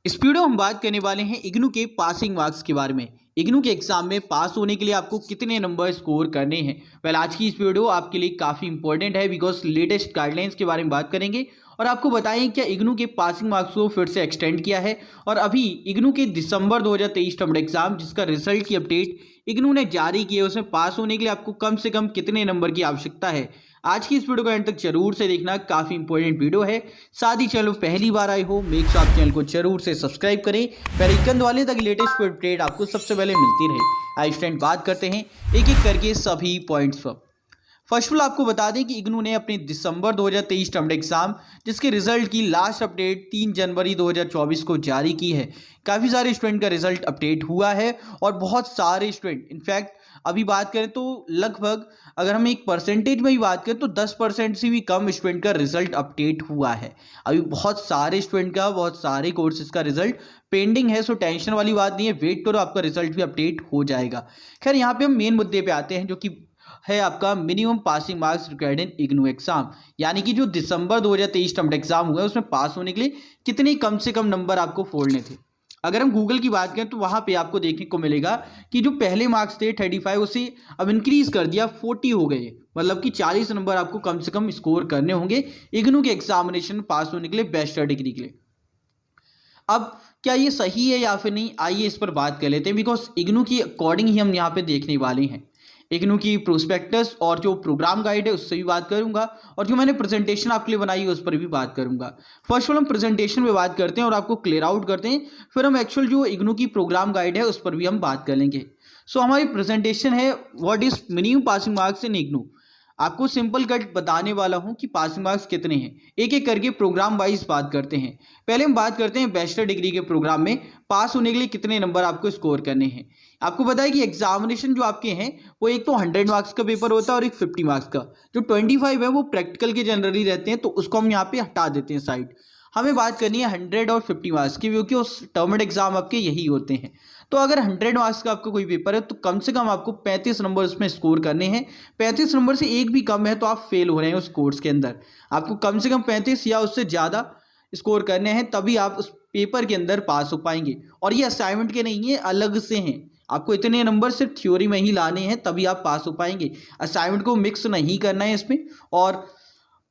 इस वीडियो हम बात करने वाले हैं इग्नू के पासिंग मार्क्स के बारे में। इग्नू के एग्जाम में पास होने के लिए आपको कितने नंबर स्कोर करने हैं। आज की इस वीडियो आपके लिए काफ़ी इंपॉर्टेंट है बिकॉज लेटेस्ट गाइडलाइंस के बारे में बात करेंगे और आपको बताएं क्या इग्नू के पासिंग मार्क्स को फिर से एक्सटेंड किया है। और अभी इग्नू के दिसंबर 2023 टर्म एग्जाम जिसका रिजल्ट की अपडेट इग्नू ने जारी की है, उसमें पास होने के लिए आपको कम से कम कितने नंबर की आवश्यकता है। आज की इस वीडियो को एंड तक जरूर से देखना, काफी इंपॉर्टेंट वीडियो है। साथ ही चैनल पहली बार आए हो मेक श्योर आप चैनल को जरूर से सब्सक्राइब करें, बेल वाले ताकि लेटेस्ट अपडेट आपको सबसे पहले मिलती रहे। आइए स्टूडेंट बात करते हैं एक एक करके सभी पॉइंट्स पर। फर्स्ट ऑफ ऑल आपको बता दें कि इग्नू ने अपने दिसंबर 2023 टर्म एग्जाम जिसके रिजल्ट की लास्ट अपडेट 3 जनवरी 2024 को जारी की है। काफ़ी सारे स्टूडेंट का रिजल्ट अपडेट हुआ है और बहुत सारे स्टूडेंट इनफैक्ट अभी बात करें तो लगभग अगर हम एक परसेंटेज में ही बात करें तो 10% से भी कम स्टूडेंट का रिजल्ट अपडेट हुआ है। अभी बहुत सारे स्टूडेंट का बहुत सारे कोर्सेज का रिजल्ट पेंडिंग है, सो टेंशन वाली बात नहीं है, वेट करो आपका रिजल्ट भी अपडेट हो जाएगा। खैर यहाँ पे हम मेन मुद्दे पे आते हैं जो कि है आपका minimum passing marks required in IGNOU exam, यानी कि जो दिसंबर 2023 टर्म एग्जाम हुआ है उसमें पास होने के लिए कितने कम से कम नंबर आपको फोड़ने थे। अगर हम गूगल की बात करें तो वहाँ पे आपको देखने को मिलेगा कि जो पहले मार्क्स थे 35 उसे अब इंक्रीज कर दिया 40 हो गए, मतलब कि 40 नंबर आपको कम से कम स्कोर करने होंगे इग्नू के एग्जामिनेशन पास होने के लिए बैचलर डिग्री के लिए। अब क्या ये सही है या फिर नहीं, आइए इस पर बात कर लेते हैं बिकॉज इग्नू की अकॉर्डिंग ही हम यहाँ पे देखने वाले हैं। इग्नू की प्रोस्पेक्टस और जो प्रोग्राम गाइड है उससे भी बात करूंगा और जो मैंने प्रेजेंटेशन आपके लिए बनाई है उस पर भी बात करूंगा। फर्स्ट ऑफ ऑल हम प्रेजेंटेशन पे बात करते हैं और आपको क्लियर आउट करते हैं, फिर हम एक्चुअल जो इग्नू की प्रोग्राम गाइड है उस पर भी हम बात कर लेंगे। सो हमारी प्रेजेंटेशन है what is minimum passing marks in IGNOU. आपको सिंपल कट बताने वाला हूं कि पासिंग मार्क्स कितने हैं, एक एक करके प्रोग्राम वाइज बात करते हैं। पहले हम बात करते हैं बैचलर डिग्री के प्रोग्राम में पास होने के लिए कितने नंबर आपको स्कोर करने हैं। आपको पता है कि एग्जामिनेशन जो आपके हैं वो एक तो 100 मार्क्स का पेपर होता है और एक 50 मार्क्स का। जो 25 है वो प्रैक्टिकल के जनरली रहते हैं, तो उसको हम यहाँ पे हटा देते हैं साइड। हमें बात करनी है 100 और 50 मार्क्स की, क्योंकि उस टर्म एग्जाम आपके यही होते हैं। तो अगर 100 मार्क्स का आपका कोई पेपर है तो कम से कम आपको 35 नंबर उसमें स्कोर करने हैं। 35 नंबर से एक भी कम है तो आप फेल हो रहे हैं उस कोर्स के अंदर। आपको कम से कम 35 या उससे ज़्यादा स्कोर करने हैं तभी आप उस पेपर के अंदर पास हो पाएंगे। और ये असाइनमेंट के नहीं है, अलग से हैं। आपको इतने नंबर सिर्फ थ्योरी में ही लाने हैं तभी आप पास हो पाएंगे, असाइनमेंट को मिक्स नहीं करना है इसमें। और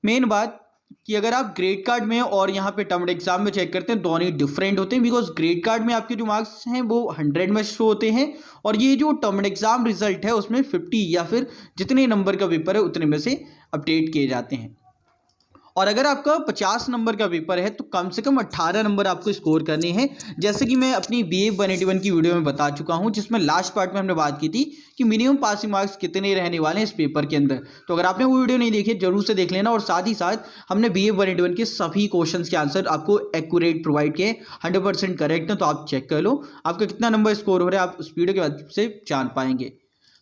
मेन बात कि अगर आप ग्रेड कार्ड में और यहाँ पे टर्म एग्जाम में चेक करते हैं दोनों ही डिफरेंट होते हैं बिकॉज ग्रेड कार्ड में आपके जो मार्क्स हैं वो 100 में शो होते हैं और ये जो टर्म एग्जाम रिजल्ट है उसमें 50 या फिर जितने नंबर का पेपर है उतने में से अपडेट किए जाते हैं। और अगर आपका 50 नंबर का पेपर है तो कम से कम 18 नंबर आपको स्कोर करने हैं, जैसे कि मैं अपनी BA 181 की वीडियो में बता चुका हूं जिसमें लास्ट पार्ट में हमने बात की थी कि मिनिमम पासिंग मार्क्स कितने रहने वाले हैं इस पेपर के अंदर। तो अगर आपने वो वीडियो नहीं देखी जरूर से देख लेना। और साथ ही साथ हमने BA 181 के सभी क्वेश्चन के आंसर आपको एक्यूरेट प्रोवाइड किए, 100% करेक्ट है, तो आप चेक कर लो आपका कितना नंबर स्कोर हो रहा है, आप उस वीडियो के बाद से जान पाएंगे।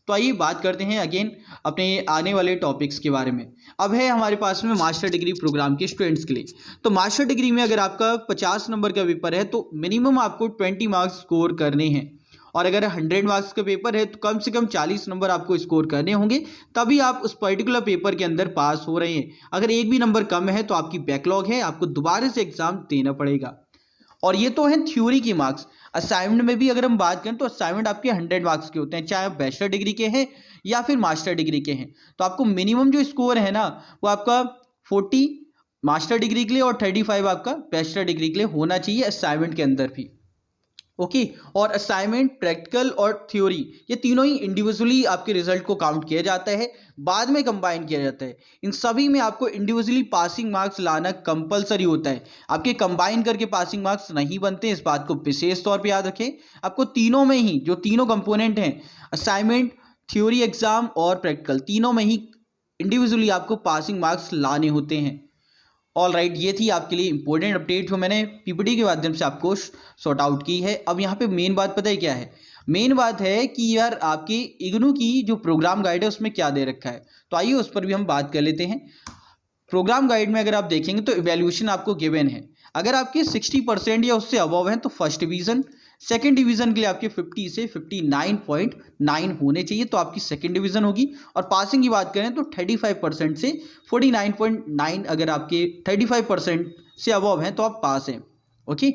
तो आइए बात करते हैं अगेन अपने आने वाले टॉपिक्स के बारे में। अब है हमारे पास में मास्टर डिग्री प्रोग्राम के स्टूडेंट्स के लिए। तो मास्टर डिग्री में अगर आपका 50 नंबर का पेपर है तो मिनिमम आपको 20 मार्क्स स्कोर करने हैं। और अगर 100 मार्क्स का पेपर है तो कम से कम 40 नंबर आपको स्कोर करने होंगे तभी आप उस पर्टिकुलर पेपर के अंदर पास हो रहे हैं। अगर एक भी नंबर कम है तो आपकी बैकलॉग है, आपको दोबारा से एग्जाम देना पड़ेगा। और ये तो है थ्योरी की मार्क्स। असाइनमेंट में भी अगर हम बात करें तो असाइनमेंट आपके 100 मार्क्स के होते हैं, चाहे आप बैचलर डिग्री के हैं या फिर मास्टर डिग्री के हैं। तो आपको मिनिमम जो स्कोर है ना वो आपका 40 मास्टर डिग्री के लिए और 35 आपका बैचलर डिग्री के लिए होना चाहिए असाइनमेंट के अंदर भी। ओके और असाइनमेंट, प्रैक्टिकल और थ्योरी ये तीनों ही इंडिविजुअली आपके रिजल्ट को काउंट किया जाता है, बाद में कंबाइन किया जाता है। इन सभी में आपको इंडिविजुअली पासिंग मार्क्स लाना कंपलसरी होता है, आपके कंबाइन करके पासिंग मार्क्स नहीं बनते। इस बात को विशेष तौर पे याद रखें। आपको तीनों में ही जो तीनों कंपोनेंट हैं असाइनमेंट, थ्योरी एग्जाम और प्रैक्टिकल, तीनों में ही इंडिविजुअली आपको पासिंग मार्क्स लाने होते हैं। ऑल राइट, ये थी आपके लिए इंपॉर्टेंट अपडेट जो मैंने PPT के माध्यम से आपको सॉर्ट आउट की है। अब यहाँ पे मेन बात पता है क्या है? मेन बात है कि यार आपकी इग्नू की जो प्रोग्राम गाइड है उसमें क्या दे रखा है, तो आइए उस पर भी हम बात कर लेते हैं। प्रोग्राम गाइड में अगर आप देखेंगे तो इवैल्यूएशन आपको गिवन है। अगर आपके 60% या उससे अबव हैं तो फर्स्ट डिवीज़न, सेकंड डिवीज़न के लिए आपके 50 से 59.9 होने चाहिए तो आपकी सेकंड डिवीज़न होगी। और पासिंग की बात करें तो 35% से 49.9, अगर आपके 35% से अबव हैं तो आप पास हैं। ओके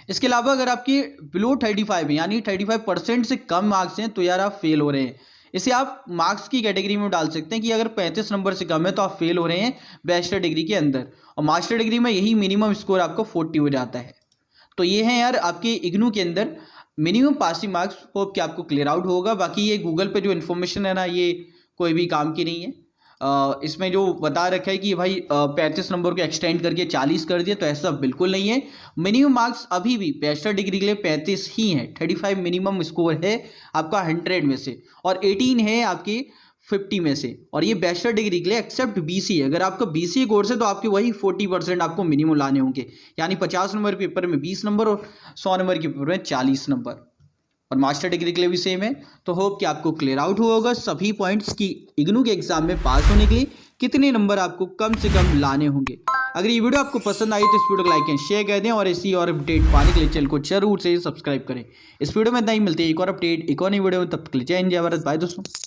इसके अलावा अगर आपके बिलो 35 यानी 35% से कम मार्क्स हैं तो यार आप फेल हो रहे हैं। इसे आप मार्क्स की कैटेगरी में डाल सकते हैं कि अगर 35 नंबर से कम है तो आप फेल हो रहे हैं बैचलर डिग्री के अंदर, और मास्टर डिग्री में यही मिनिमम स्कोर आपको 40 हो जाता है। तो ये है यार आपके इग्नू के अंदर मिनिमम पासिंग मार्क्स। होप कि आपको क्लियर आउट होगा। बाकी ये गूगल पे जो इन्फॉर्मेशन है ना, ये कोई भी काम की नहीं है। इसमें जो बता रखा है कि भाई 35 नंबर को एक्सटेंड करके 40 कर दिया, तो ऐसा बिल्कुल नहीं है। मिनिमम मार्क्स अभी भी बैचलर डिग्री के लिए 35 ही है। 35 मिनिमम स्कोर है आपका 100 में से, और 18 है आपके 50 में से। और ये बैचलर डिग्री के लिए एक्सेप्ट BCA, अगर आपका BCA कोर्स है तो आपके वही 40% आपको मिनिमम लाने होंगे, यानी 50 नंबर पेपर में 20 नंबर और 100 नंबर के पेपर में 40 नंबर। और मास्टर डिग्री के लिए भी सेम है। तो होप कि आपको क्लियर आउट हुआ होगा सभी पॉइंट्स की इग्नू के एग्जाम में पास होने के लिए कितने नंबर आपको कम से कम लाने होंगे। अगर ये वीडियो आपको पसंद आई तो इस वीडियो को लाइक एंड शेयर कर दें, और ऐसी और अपडेट पाने के लिए चैनल को जरूर से सब्सक्राइब करें। इस वीडियो में इतना ही, मिलते हैं एक और अपडेट एक और नई वीडियो में, तब तक के लिए जय हिंद जय भारत, बाय दोस्तों।